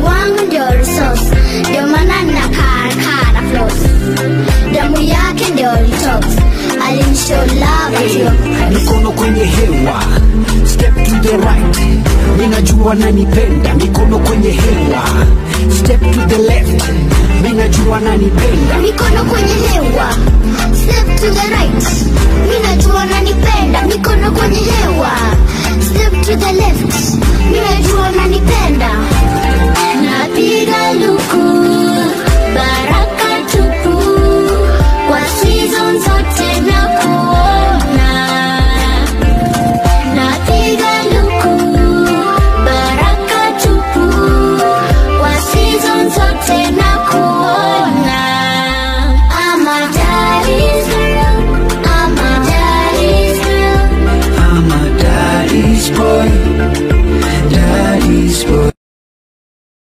wangu ndio resource, ndio maana nakara flows. Damu yake ndio detox, alinishow love akiwa mikono kwenye hewa, step to the right, minajua nanipenda. Mikono kwenye hewa, step to the left, minajua nanipenda. Mikono kwenye hewa, step to the right, minajua nanipenda. Mikono kwenye hewa, step to the left, minajua nanipenda.